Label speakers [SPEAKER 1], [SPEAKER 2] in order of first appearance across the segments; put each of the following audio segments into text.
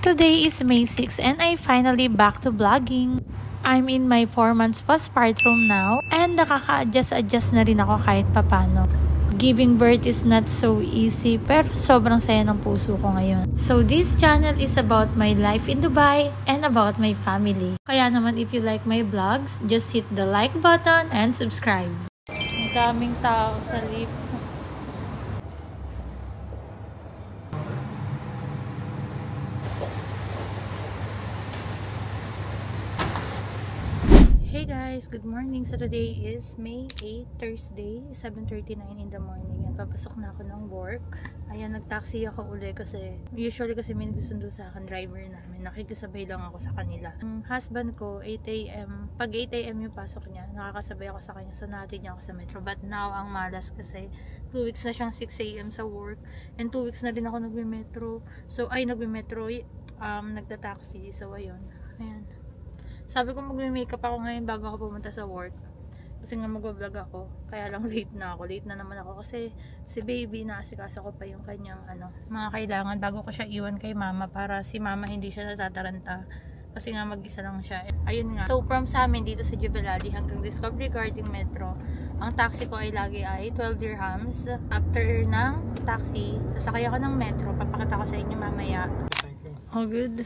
[SPEAKER 1] Today is May 6 and I finally back to vlogging. I'm in my 4 months postpartum now and nakaka-adjust na rin ako kahit papano. Giving birth is not so easy pero sobrang saya ng puso ko ngayon. So this channel is about my life in Dubai and about my family. Kaya naman if you like my vlogs, just hit the like button and subscribe. Ang daming tao sa lift. Hey guys, good morning. So today is May 8, Thursday, 7:39 in the morning. Yan, papasok na ako ng work. Ayan, nag-taxi ako uli kasi usually may nagsusundo sa akin, driver namin. Nakikisabay lang ako sa kanila. Ang husband ko, 8 AM. Pag 8 AM yung pasok niya, nakakasabay ako sa kanya. So natin niya ako sa metro. But now, ang malas kasi 2 weeks na siyang 6 AM sa work. And 2 weeks na din ako nagme-metro. So, nagta-taxi. So, ayun. Ayan. Sabi ko magme-makeup ako ngayon bago ako pumunta sa work. Kasi nga mag-vlog ako. Kaya lang late na ako. Late na naman ako kasi si baby naasikaso ko pa yung kanyang mga kailangan bago ko siya iwan kay mama para si mama hindi siya natataranta. Kasi nga mag-isa lang siya. Ayun nga. So from sa amin dito sa Jubilali hanggang Discovery Garden Metro, ang taxi ko ay lagi ay 12 dirhams. After ng taxi, sasakay ako ng metro. Papakita ko sa inyo mamaya. All good.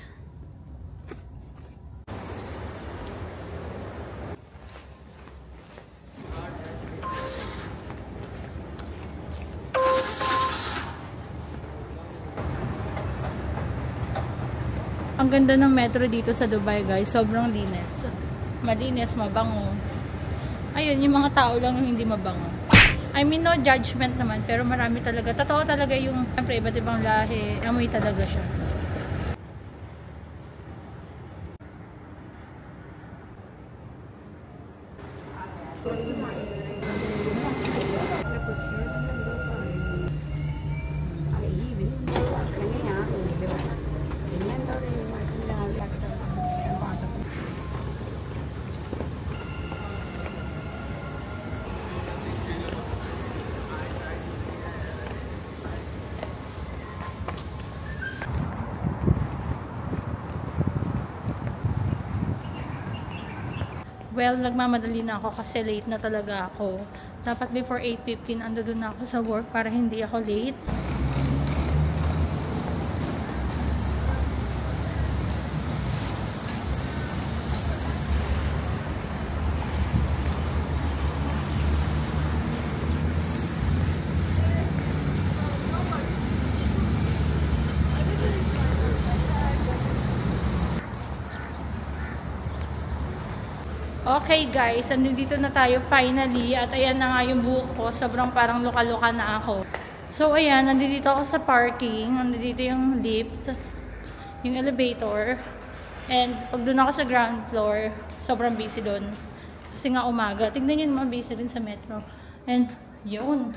[SPEAKER 1] Ang ganda ng metro dito sa Dubai, guys. Sobrang linis. Malinis, mabango. Ayun, yung mga tao lang yung hindi mabango. I mean, no judgment naman. Pero marami talaga. Totoo talaga yung, siyempre, iba't ibang lahi. Amoy talaga siya. Well, nagmamadali na ako kasi late na talaga ako. Dapat before 8:15 ando doon na ako sa work para hindi ako late. Okay guys, nandito na tayo finally at ayan na nga yung buhok ko, sobrang parang luka-luka na ako. So ayan, nandito ako sa parking, nandito yung lift, yung elevator, and pag doon ako sa ground floor, sobrang busy doon. Kasi nga umaga, tignan nyo naman busy din sa metro. And yun.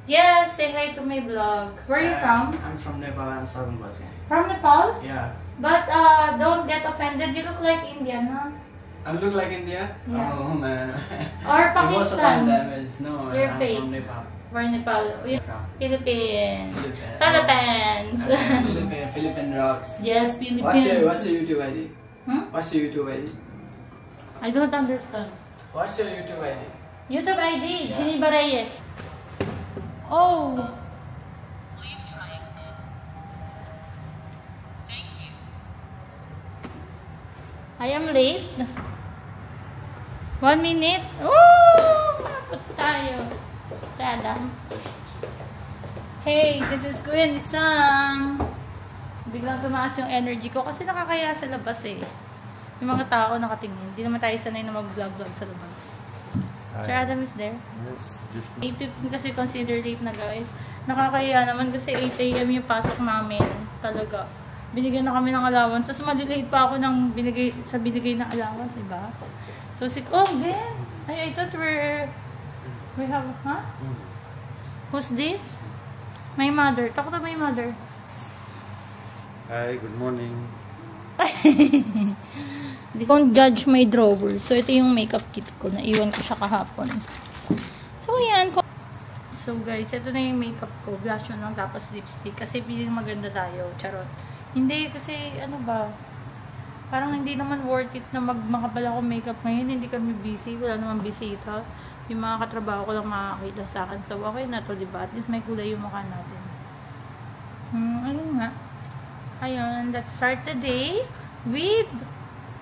[SPEAKER 1] Yes, say hi to my vlog. Where are you from?
[SPEAKER 2] I'm from Nepal. I'm Southern Basket.
[SPEAKER 1] From Nepal?
[SPEAKER 2] Yeah.
[SPEAKER 1] But don't get offended. You look like Indian, no?
[SPEAKER 2] I look like India?
[SPEAKER 1] Yeah.
[SPEAKER 2] Oh man.
[SPEAKER 1] Or Pakistan.
[SPEAKER 2] No,
[SPEAKER 1] Your
[SPEAKER 2] I'm
[SPEAKER 1] face.
[SPEAKER 2] from Nepal.
[SPEAKER 1] Where Nepal?
[SPEAKER 2] From
[SPEAKER 1] Philippines.
[SPEAKER 2] Philippines.
[SPEAKER 1] Philippines.
[SPEAKER 2] Philippine rocks.
[SPEAKER 1] Yes, Philippines.
[SPEAKER 2] What's your YouTube ID? What's your YouTube ID?
[SPEAKER 1] I don't understand.
[SPEAKER 2] What's your YouTube ID?
[SPEAKER 1] YouTube ID,
[SPEAKER 2] Yeah.
[SPEAKER 1] Geneva Reyes. Oh. I am late. 1 minute. Oh! Malapot tayo. Si Adam. Hey, this is Kuya Nisang. Biglang tumaas yung energy ko kasi nakakaya sa labas eh. Yung mga tao nakatingin. Hindi naman tayo sanay na mag-vlog-vlog sa labas. Sir Adam is there?
[SPEAKER 2] Yes, just
[SPEAKER 1] 8:15 kasi consider late na guys. Nakakaya naman kasi 8 AM yung pasok namin. Talaga. Binigyan na kami ng allowance. Tapos malilate pa ako ng binigay na allowance, diba? So, Ben! I thought we have, huh? Who's this? My mother. Talk to my mother.
[SPEAKER 3] Hi, good morning.
[SPEAKER 1] Don't judge my drawer. So, ito yung makeup kit ko. Naiwan ko siya kahapon. So, ayan. So guys, ito na yung makeup ko. Blush on lang tapos lipstick. Kasi feeling maganda tayo. Charot. Hindi kasi ano ba, parang hindi naman worth it na makapal ako makeup ngayon. Hindi kami busy. Wala naman bisita. Yung mga katrabaho ko lang makakita sa akin. So okay na to, diba? At least may kulay yung mukha natin. Ayun nga. Ayun. Let's start the day with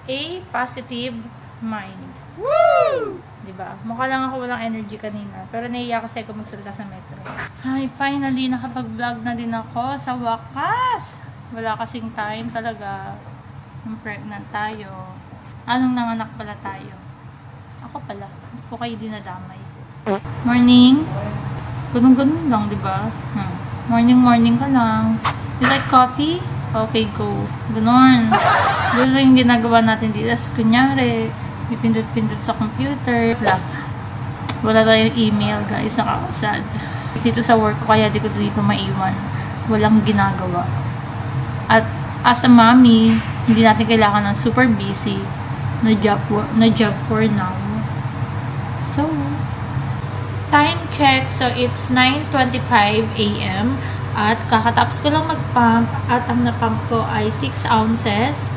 [SPEAKER 1] a positive mind. Woo! Diba? Mukha lang ako walang energy kanina. Pero naiiyak kasi ako magsalita sa metro. Ay, finally, nakapag-vlog na din ako sa wakas. Wala kasing time talaga. Yung pregnant tayo. Anong nanganak pala tayo? Ako pala. Ako kayo dinadamay. Morning. Ganun-ganun lang, diba? Morning ka lang. You like coffee? Okay, go. Ganon. Doon lang yung ginagawa natin dito. As kunyari, ipindot-pindot sa computer. Wala tayong email, guys. Nakakasad. Dito sa work ko, kaya di ko dito maiwan. Walang ginagawa. At as a mommy, hindi natin kailangan ng super busy na job for now. So, time check. So, it's 9:25 AM. At kakatapos ko lang mag-pump. At ang na-pump ko ay 6 ounces.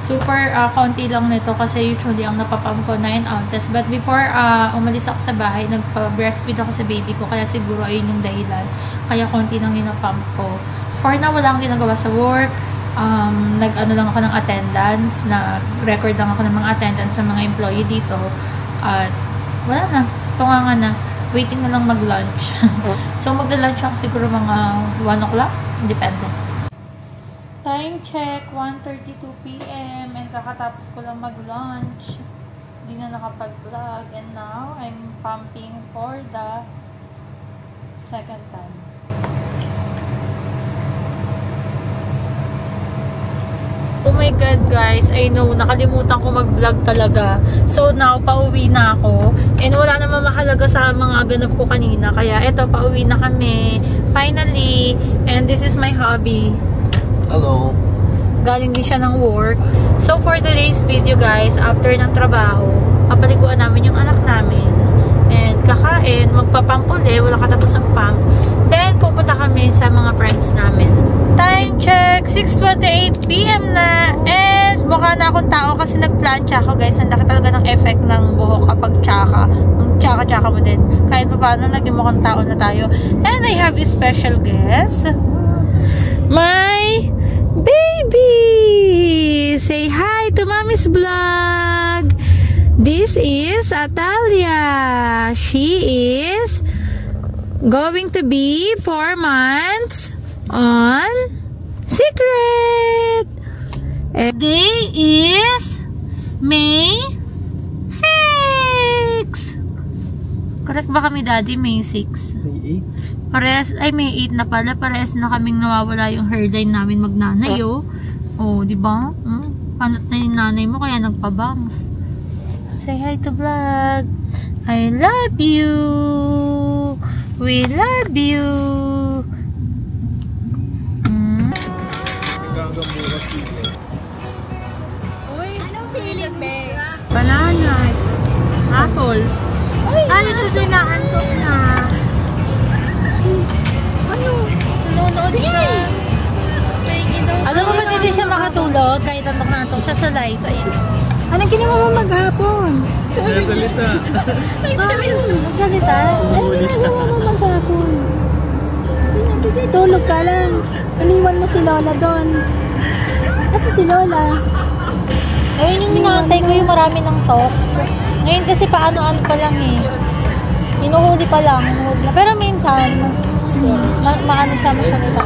[SPEAKER 1] Super konti lang nito kasi usually ang napapump ko 9 ounces. But before umalis ako sa bahay, nagpa-breastfeed ako sa baby ko. Kaya siguro ayun yung dahilan. Kaya konti lang yung na-pump ko. For now, wala akong ginagawa sa work. Nag-ano lang ako ng attendance. Nag-record lang ako ng mga attendance sa mga employee dito. At wala na. Tunga na. Waiting na lang mag-lunch. So, mag-lunch ako siguro mga 1 o'clock. Depende. Time check, 1:32 PM. And kakatapos ko lang mag-lunch. Hindi na nakapag-vlog. And now, I'm pumping for the second time. Oh my God, guys. I know, nakalimutan ko mag-vlog talaga. So now, pauwi na ako. And wala naman mahalaga sa mga ganap ko kanina. Kaya eto, pauwi na kami. Finally. And this is my hobby.
[SPEAKER 2] Hello.
[SPEAKER 1] Galing din siya ng work. So for today's video, guys, after ng trabaho, papaliguan namin yung anak namin. And kakain, magpapump ulit. Wala katapos ang pump. Then, pupunta kami sa mga friends namin. Time check, 6:28 PM na. And mukha na akong tao kasi nagplancha ako, guys. Ang laki talaga ng effect ng buhok kapag tsaka. Ang tsaka-tsaka mo din. Kahit pa paano, naging mukhang tao na tayo. And I have a special guest. My baby! Say hi to Mommy's vlog! This is Atalia. She is going to be 4 months on Secret. Today is May 6. Correct ba kami, Daddy? May 6.
[SPEAKER 2] May 8?
[SPEAKER 1] Parehas, ay May 8 na pala. Parehas na kaming nawawala yung hairline namin magnanay, oh. Oh, di ba? Panot na yung nanay mo kaya nagpabangs. Say hi to vlog. I love you. We love you. Uy, anong feeling, be? Banana. Apple. Ano susunaan ko na? Ano? Nanonood siya. Alam mo ba hindi siya makatulog kahit antok na antok siya sa light? Anong ginawa mo maghapon?
[SPEAKER 2] Nagsalita.
[SPEAKER 1] Magsalita? Anong ginagawa mo maghapon? Tulog ka lang. Iniwan mo si Lola doon. Kasi si Lola. Ayun yung inaantay ko yung marami ng talks. Ngayon kasi paano-ano pa lang eh. Inuhuli pa lang. Pero minsan, maano siya masalita.